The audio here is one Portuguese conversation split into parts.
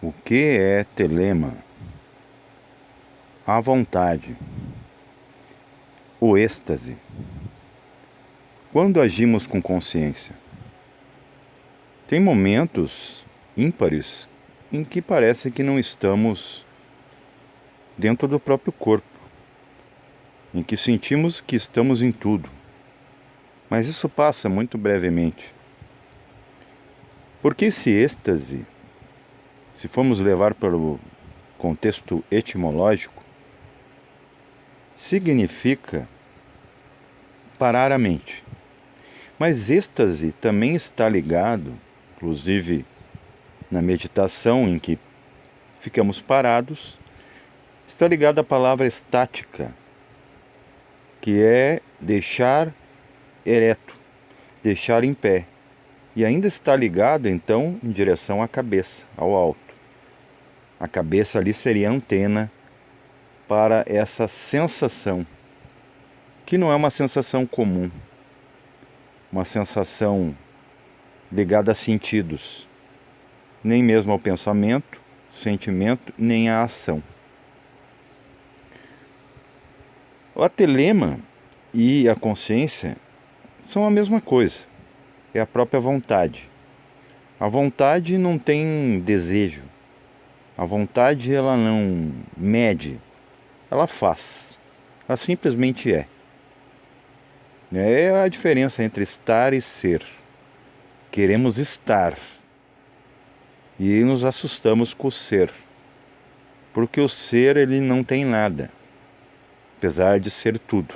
O que é telema? A vontade, o êxtase. Quando agimos com consciência, tem momentos ímpares em que parece que não estamos dentro do próprio corpo, em que sentimos que estamos em tudo, mas isso passa muito brevemente. Porque esse êxtase, se formos levar para o contexto etimológico, significa parar a mente. Mas êxtase também está ligado, inclusive na meditação em que ficamos parados, está ligado à palavra estática, que é deixar ereto, deixar em pé. E ainda está ligado, então, em direção à cabeça, ao alto. A cabeça ali seria a antena para essa sensação, que não é uma sensação comum, uma sensação ligada a sentidos, nem mesmo ao pensamento, sentimento, nem à ação. O telema e a consciência são a mesma coisa, é a própria vontade. A vontade não tem desejo, a vontade ela não mede, ela faz, ela simplesmente é. É a diferença entre estar e ser. Queremos estar e nos assustamos com o ser, porque o ser ele não tem nada, apesar de ser tudo.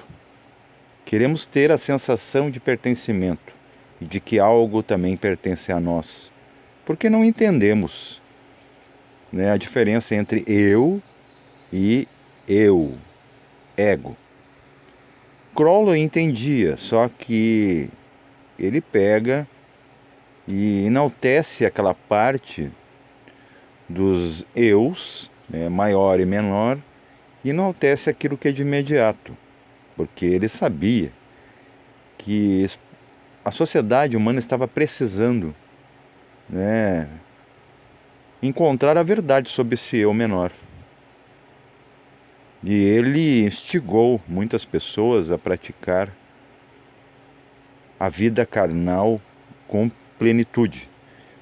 Queremos ter a sensação de pertencimento e de que algo também pertence a nós, porque não entendemos, né, a diferença entre eu e eu, ego. Crowley entendia, só que ele pega e enaltece aquela parte dos eus, né, maior e menor, e enaltece aquilo que é de imediato, porque ele sabia que a sociedade humana estava precisando, né, encontrar a verdade sobre esse eu menor. E ele instigou muitas pessoas a praticar a vida carnal com plenitude.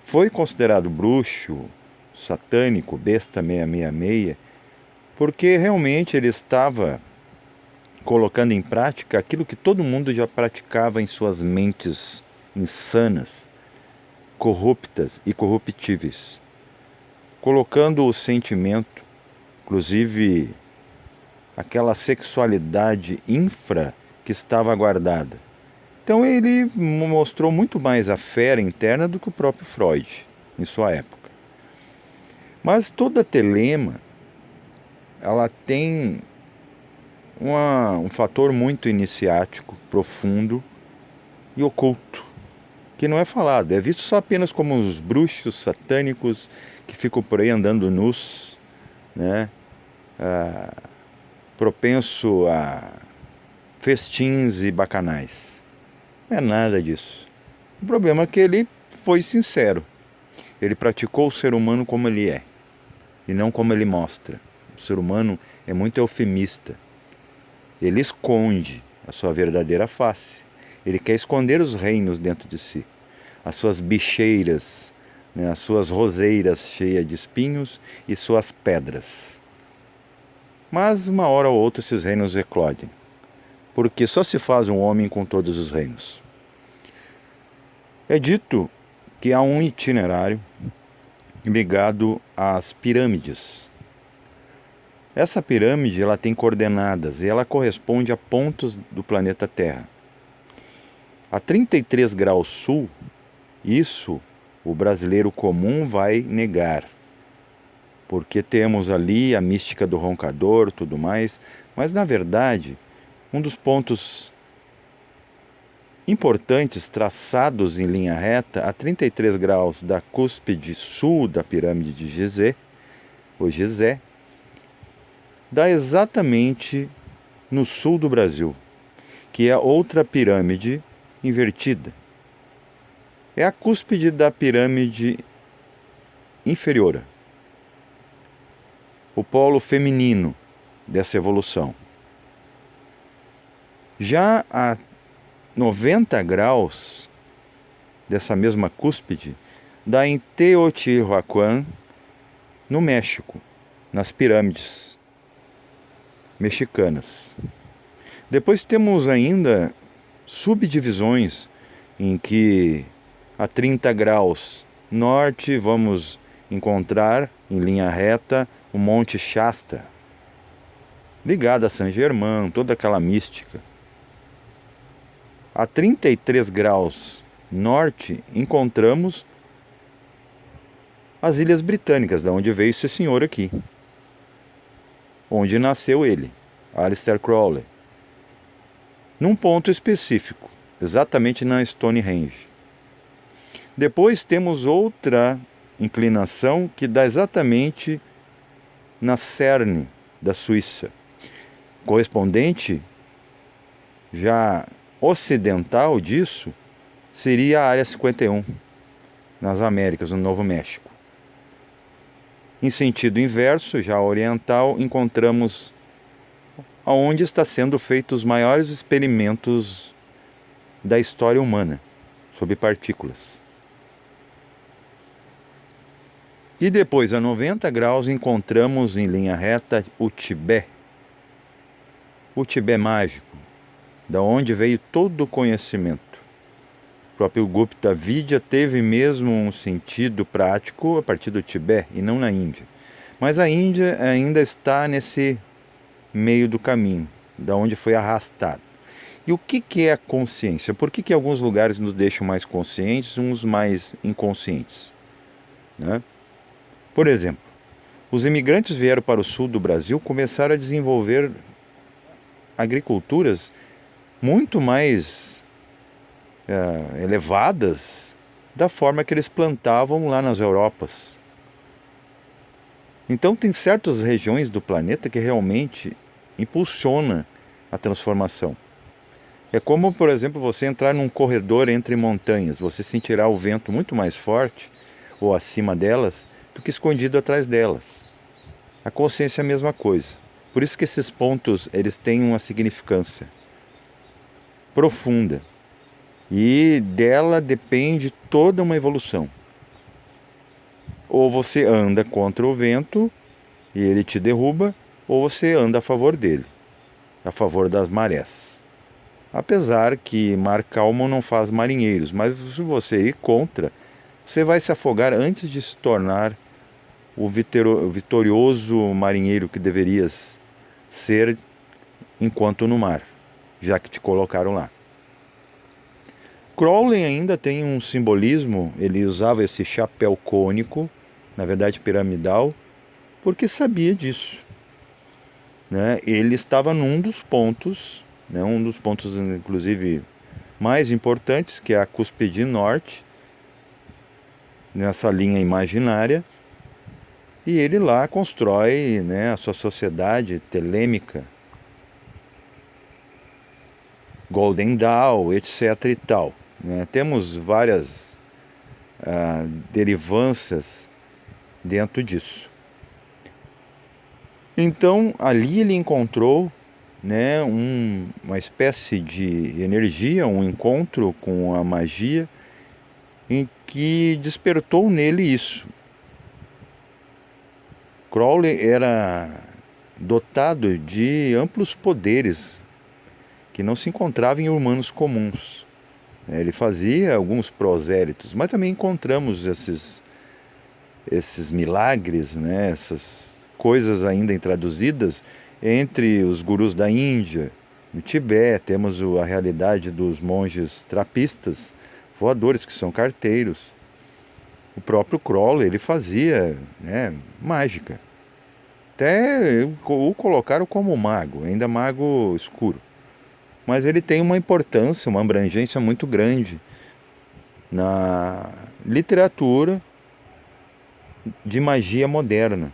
Foi considerado bruxo, satânico, besta 666, porque realmente ele estava colocando em prática aquilo que todo mundo já praticava em suas mentes insanas, corruptas e corruptíveis, colocando o sentimento, inclusive aquela sexualidade infra que estava guardada. Então ele mostrou muito mais a fera interna do que o próprio Freud em sua época. Mas toda telema, ela tem um fator muito iniciático, profundo e oculto, que não é falado, é visto só apenas como os bruxos satânicos que ficam por aí andando nus, né? Propenso a festins e bacanais. Não é nada disso. O problema é que ele foi sincero. Ele praticou o ser humano como ele é, e não como ele mostra. O ser humano é muito eufemista. Ele esconde a sua verdadeira face. Ele quer esconder os reinos dentro de si. As suas bicheiras, né, as suas roseiras cheias de espinhos e suas pedras. Mas uma hora ou outra esses reinos eclodem, porque só se faz um homem com todos os reinos. É dito que há um itinerário ligado às pirâmides. Essa pirâmide ela tem coordenadas e ela corresponde a pontos do planeta Terra. A 33 graus sul, isso o brasileiro comum vai negar, porque temos ali a mística do roncador, tudo mais, mas na verdade, um dos pontos importantes traçados em linha reta a 33 graus da cúspide sul da pirâmide de Gizé, ou Gizé, dá exatamente no sul do Brasil, que é outra pirâmide invertida. É a cúspide da pirâmide inferior. o polo feminino dessa evolução. Já a 90 graus dessa mesma cúspide dá em Teotihuacan, no México, nas pirâmides mexicanas. Depois temos ainda subdivisões em que a 30 graus norte vamos encontrar em linha reta o Monte Shasta, ligado a Saint Germain, toda aquela mística. A 33 graus norte encontramos as Ilhas Britânicas, da onde veio esse senhor aqui, onde nasceu ele, Aleister Crowley, num ponto específico, exatamente na Stonehenge. Depois temos outra inclinação que dá exatamente na Cerne da Suíça, correspondente já ocidental disso seria a área 51, nas Américas, no Novo México. Em sentido inverso, já oriental, encontramos aonde está sendo feitos os maiores experimentos da história humana sobre partículas. E depois, a 90 graus, encontramos em linha reta o Tibete mágico, da onde veio todo o conhecimento. O próprio Gupta Vidya teve mesmo um sentido prático a partir do Tibete e não na Índia. Mas a Índia ainda está nesse meio do caminho, da onde foi arrastado. E o que é a consciência? Por que alguns lugares nos deixam mais conscientes, uns mais inconscientes? Né? Por exemplo, os imigrantes vieram para o sul do Brasil, começaram a desenvolver agriculturas muito mais elevadas da forma que eles plantavam lá nas Europas. Então tem certas regiões do planeta que realmente impulsiona a transformação. É como, por exemplo, você entrar num corredor entre montanhas, você sentirá o vento muito mais forte ou acima delas do que escondido atrás delas. A consciência é a mesma coisa. Por isso que esses pontos eles têm uma significância profunda. E dela depende toda uma evolução. Ou você anda contra o vento e ele te derruba, ou você anda a favor dele, a favor das marés. Apesar que mar calmo não faz marinheiros, mas se você ir contra, você vai se afogar antes de se tornar o vitorioso marinheiro que deverias ser enquanto no mar, já que te colocaram lá. Crowley ainda tem um simbolismo, ele usava esse chapéu cônico, na verdade piramidal, porque sabia disso. Né? Ele estava num dos pontos, né? Um dos pontos inclusive mais importantes, que é a cúspide norte, nessa linha imaginária, e ele lá constrói, né, a sua sociedade telêmica, Golden Dawn, etc. e tal. Né? Temos várias derivâncias dentro disso. Então, ali ele encontrou, né, uma espécie de energia, um encontro com a magia, em que despertou nele isso. Crowley era dotado de amplos poderes que não se encontravam em humanos comuns. Ele fazia alguns prosélitos, mas também encontramos esses milagres, né, essas coisas ainda intraduzidas entre os gurus da Índia. No Tibete temos a realidade dos monges trapistas, voadores, que são carteiros. O próprio Crowley, ele fazia, né, mágica. Até o colocaram como mago, ainda mago escuro. Mas ele tem uma importância, uma abrangência muito grande na literatura de magia moderna.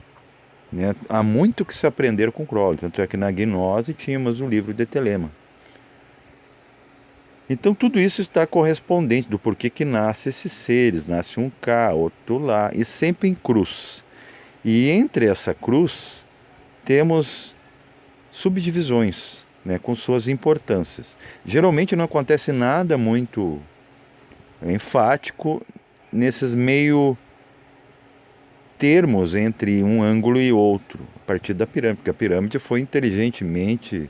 Né? Há muito que se aprender com Crowley, tanto é que na Gnose tínhamos o livro de Telema. Então tudo isso está correspondente do porquê que nasce esses seres, nasce um cá, outro lá, e sempre em cruz. E entre essa cruz temos subdivisões, né, com suas importâncias. Geralmente não acontece nada muito enfático nesses meio termos entre um ângulo e outro, a partir da pirâmide, porque a pirâmide foi inteligentemente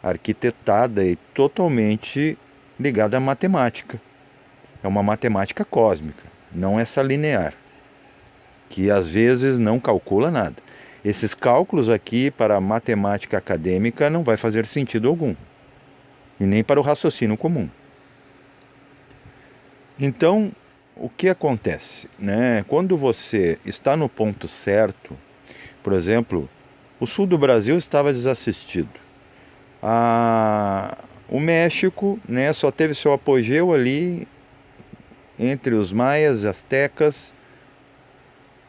arquitetada e totalmente ligada à matemática. É uma matemática cósmica, não essa linear, que às vezes não calcula nada. Esses cálculos aqui para a matemática acadêmica não vai fazer sentido algum, e nem para o raciocínio comum. Então, o que acontece, né? Quando você está no ponto certo, por exemplo, o sul do Brasil estava desassistido. O México, né, só teve seu apogeu ali entre os maias e astecas,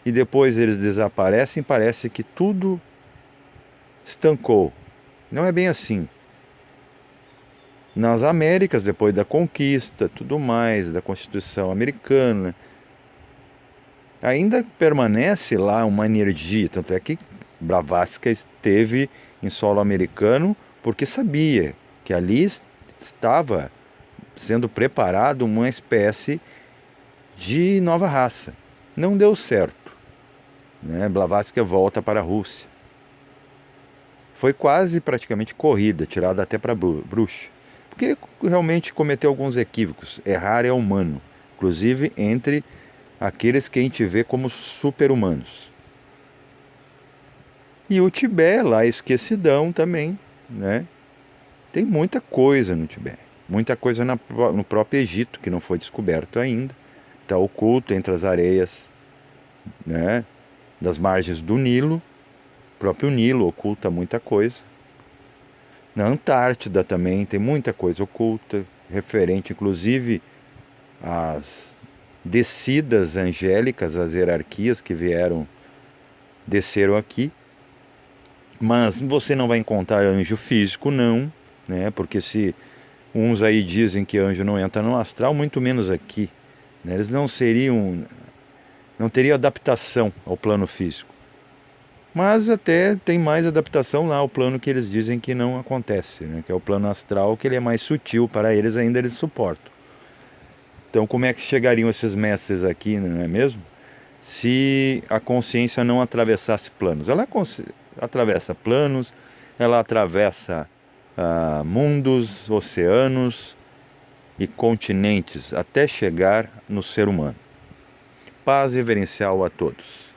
e depois eles desaparecem, parece que tudo estancou. Não é bem assim. Nas Américas, depois da conquista, tudo mais, da Constituição americana, ainda permanece lá uma energia, tanto é que Blavatsky esteve em solo americano porque sabia que ali estava sendo preparado uma espécie de nova raça. Não deu certo, né? Blavatsky volta para a Rússia. Foi quase praticamente corrida, tirada até para bruxa, porque realmente cometeu alguns equívocos. Errar é humano, inclusive entre aqueles que a gente vê como super-humanos. E o Tibete, lá esquecidão também, né? Tem muita coisa no Tibete, muita coisa no próprio Egito que não foi descoberto ainda. Está oculto entre as areias, né, das margens do Nilo. O próprio Nilo oculta muita coisa. Na Antártida também tem muita coisa oculta, referente inclusive às descidas angélicas, às hierarquias que desceram aqui. Mas você não vai encontrar anjo físico, não, né? Porque se uns aí dizem que anjo não entra no astral, muito menos aqui, né? Eles não teriam adaptação ao plano físico. Mas até tem mais adaptação lá ao plano que eles dizem que não acontece, né? Que é o plano astral, que ele é mais sutil, para eles ainda eles suportam. Então como é que chegariam esses mestres aqui, não é mesmo? Se a consciência não atravessasse planos. Ela atravessa planos, ela atravessa mundos, oceanos e continentes até chegar no ser humano. Paz reverencial a todos.